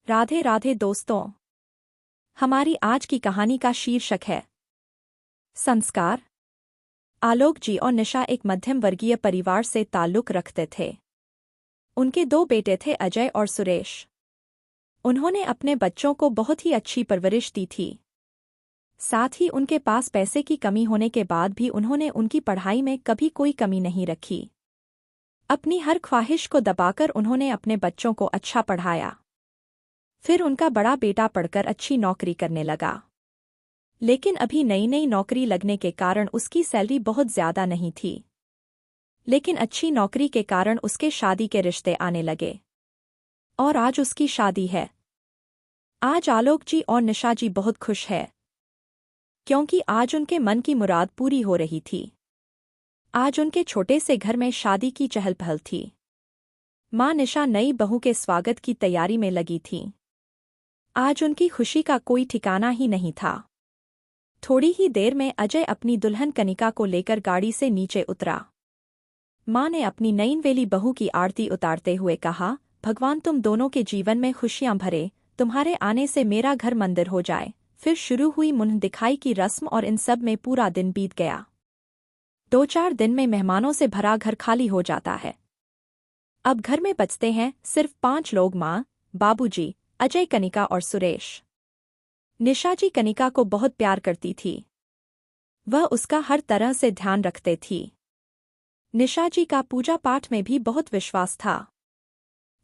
राधे राधे दोस्तों। हमारी आज की कहानी का शीर्षक है संस्कार। आलोक जी और निशा एक मध्यम वर्गीय परिवार से ताल्लुक रखते थे। उनके दो बेटे थे, अजय और सुरेश। उन्होंने अपने बच्चों को बहुत ही अच्छी परवरिश दी थी। साथ ही उनके पास पैसे की कमी होने के बाद भी उन्होंने उनकी पढ़ाई में कभी कोई कमी नहीं रखी। अपनी हर ख्वाहिश को दबाकर उन्होंने अपने बच्चों को अच्छा पढ़ाया। फिर उनका बड़ा बेटा पढ़कर अच्छी नौकरी करने लगा, लेकिन अभी नई नई नौकरी लगने के कारण उसकी सैलरी बहुत ज्यादा नहीं थी। लेकिन अच्छी नौकरी के कारण उसके शादी के रिश्ते आने लगे और आज उसकी शादी है। आज आलोक जी और निशा जी बहुत खुश है, क्योंकि आज उनके मन की मुराद पूरी हो रही थी। आज उनके छोटे से घर में शादी की चहल पहल थी। माँ निशा नई बहू के स्वागत की तैयारी में लगी थी। आज उनकी खुशी का कोई ठिकाना ही नहीं था। थोड़ी ही देर में अजय अपनी दुल्हन कनिका को लेकर गाड़ी से नीचे उतरा। माँ ने अपनी नईनवेली बहू की आरती उतारते हुए कहा, भगवान तुम दोनों के जीवन में खुशियां भरे, तुम्हारे आने से मेरा घर मंदिर हो जाए। फिर शुरू हुई मुंह दिखाई की रस्म और इन सब में पूरा दिन बीत गया। 2-4 दिन में मेहमानों से भरा घर खाली हो जाता है। अब घर में बचते हैं सिर्फ 5 लोग, माँ, बाबूजी, अजय, कनिका और सुरेश। निशा जी कनिका को बहुत प्यार करती थी। वह उसका हर तरह से ध्यान रखते थी। निशा जी का पूजा पाठ में भी बहुत विश्वास था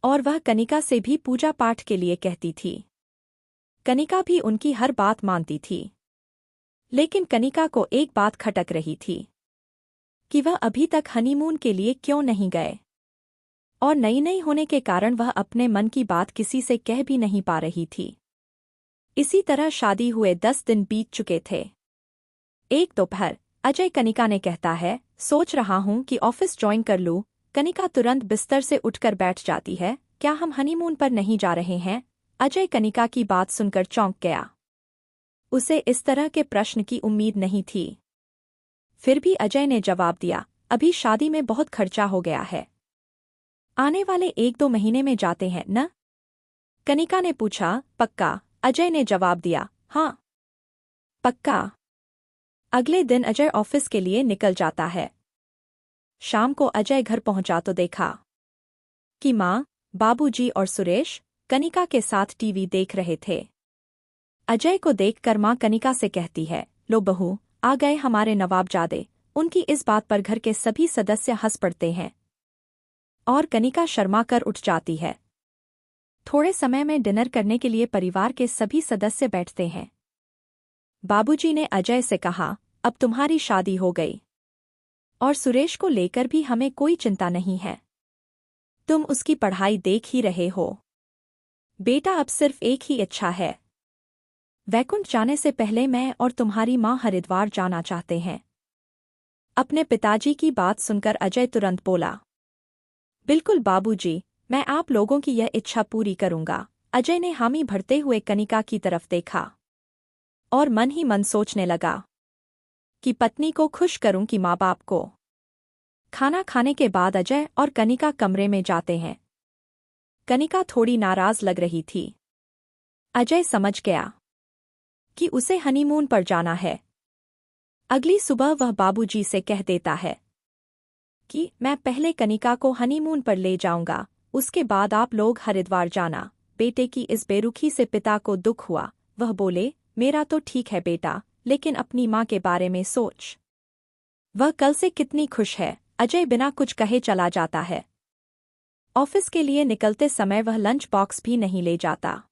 और वह कनिका से भी पूजा पाठ के लिए कहती थी। कनिका भी उनकी हर बात मानती थी। लेकिन कनिका को एक बात खटक रही थी कि वह अभी तक हनीमून के लिए क्यों नहीं गए, और नई नई होने के कारण वह अपने मन की बात किसी से कह भी नहीं पा रही थी। इसी तरह शादी हुए 10 दिन बीत चुके थे। एक दोपहर अजय कनिका ने कहता है, सोच रहा हूं कि ऑफिस ज्वाइन कर लूं। कनिका तुरंत बिस्तर से उठकर बैठ जाती है, क्या हम हनीमून पर नहीं जा रहे हैं? अजय कनिका की बात सुनकर चौंक गया। उसे इस तरह के प्रश्न की उम्मीद नहीं थी। फिर भी अजय ने जवाब दिया, अभी शादी में बहुत खर्चा हो गया है। आने वाले 1-2 महीने में जाते हैं न? कनिका ने पूछा, पक्का? अजय ने जवाब दिया, हाँ पक्का। अगले दिन अजय ऑफिस के लिए निकल जाता है। शाम को अजय घर पहुंचा तो देखा कि माँ, बाबूजी और सुरेश कनिका के साथ टीवी देख रहे थे। अजय को देखकर माँ कनिका से कहती है, लो बहू, आ गए हमारे नवाबजादे। उनकी इस बात पर घर के सभी सदस्य हंस पड़ते हैं और कनिका शर्मा कर उठ जाती है। थोड़े समय में डिनर करने के लिए परिवार के सभी सदस्य बैठते हैं। बाबूजी ने अजय से कहा, अब तुम्हारी शादी हो गई और सुरेश को लेकर भी हमें कोई चिंता नहीं है। तुम उसकी पढ़ाई देख ही रहे हो। बेटा, अब सिर्फ एक ही इच्छा है। वैकुंठ जाने से पहले मैं और तुम्हारी माँ हरिद्वार जाना चाहते हैं। अपने पिताजी की बात सुनकर अजय तुरंत बोला, बिल्कुल बाबूजी, मैं आप लोगों की यह इच्छा पूरी करूंगा। अजय ने हामी भरते हुए कनिका की तरफ देखा और मन ही मन सोचने लगा कि पत्नी को खुश करूं कि माँ बाप को। खाना खाने के बाद अजय और कनिका कमरे में जाते हैं। कनिका थोड़ी नाराज लग रही थी। अजय समझ गया कि उसे हनीमून पर जाना है। अगली सुबह वह बाबूजी से कह देता है कि मैं पहले कनिका को हनीमून पर ले जाऊंगा, उसके बाद आप लोग हरिद्वार जाना। बेटे की इस बेरुखी से पिता को दुख हुआ। वह बोले, मेरा तो ठीक है बेटा, लेकिन अपनी माँ के बारे में सोच। वह कल से कितनी खुश है। अजय बिना कुछ कहे चला जाता है। ऑफिस के लिए निकलते समय वह लंच बॉक्स भी नहीं ले जाता।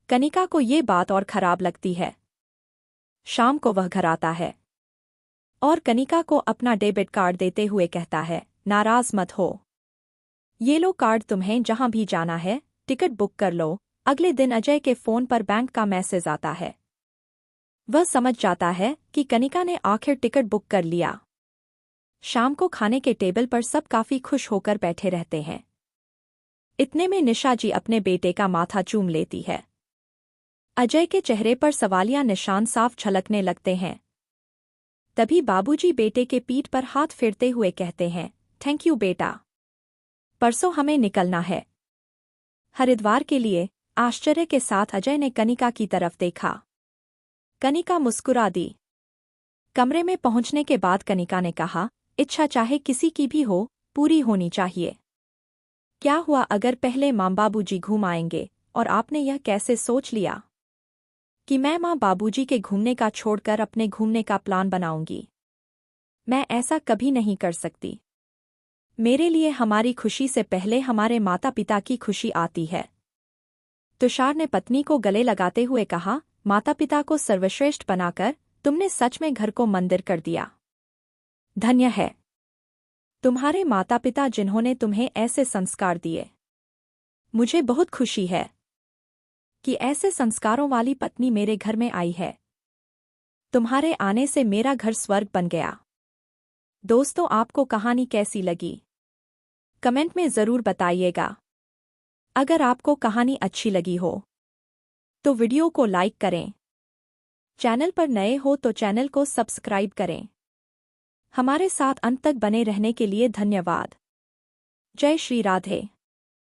कनिका को ये बात और खराब लगती है। शाम को वह घर आता है और कनिका को अपना डेबिट कार्ड देते हुए कहता है, नाराज मत हो, ये लो कार्ड, तुम्हें जहां भी जाना है टिकट बुक कर लो। अगले दिन अजय के फोन पर बैंक का मैसेज आता है। वह समझ जाता है कि कनिका ने आखिर टिकट बुक कर लिया। शाम को खाने के टेबल पर सब काफी खुश होकर बैठे रहते हैं। इतने में निशा जी अपने बेटे का माथा चूम लेती है। अजय के चेहरे पर सवालिया निशान साफ झलकने लगते हैं। तभी बाबूजी बेटे के पीठ पर हाथ फेरते हुए कहते हैं, थैंक यू बेटा, परसों हमें निकलना है हरिद्वार के लिए। आश्चर्य के साथ अजय ने कनिका की तरफ देखा। कनिका मुस्कुरा दी। कमरे में पहुंचने के बाद कनिका ने कहा, इच्छा चाहे किसी की भी हो, पूरी होनी चाहिए। क्या हुआ अगर पहले माँ बाबूजी घूम आएंगे, और आपने यह कैसे सोच लिया कि मैं माँ बाबूजी के घूमने का छोड़कर अपने घूमने का प्लान बनाऊंगी? मैं ऐसा कभी नहीं कर सकती। मेरे लिए हमारी खुशी से पहले हमारे माता पिता की खुशी आती है। तुषार ने पत्नी को गले लगाते हुए कहा, माता पिता को सर्वश्रेष्ठ बनाकर तुमने सच में घर को मंदिर कर दिया। धन्य है तुम्हारे माता पिता जिन्होंने तुम्हें ऐसे संस्कार दिए। मुझे बहुत खुशी है कि ऐसे संस्कारों वाली पत्नी मेरे घर में आई है। तुम्हारे आने से मेरा घर स्वर्ग बन गया। दोस्तों, आपको कहानी कैसी लगी? कमेंट में ज़रूर बताइएगा। अगर आपको कहानी अच्छी लगी हो तो वीडियो को लाइक करें। चैनल पर नए हो तो चैनल को सब्सक्राइब करें। हमारे साथ अंत तक बने रहने के लिए धन्यवाद। जय श्री राधे।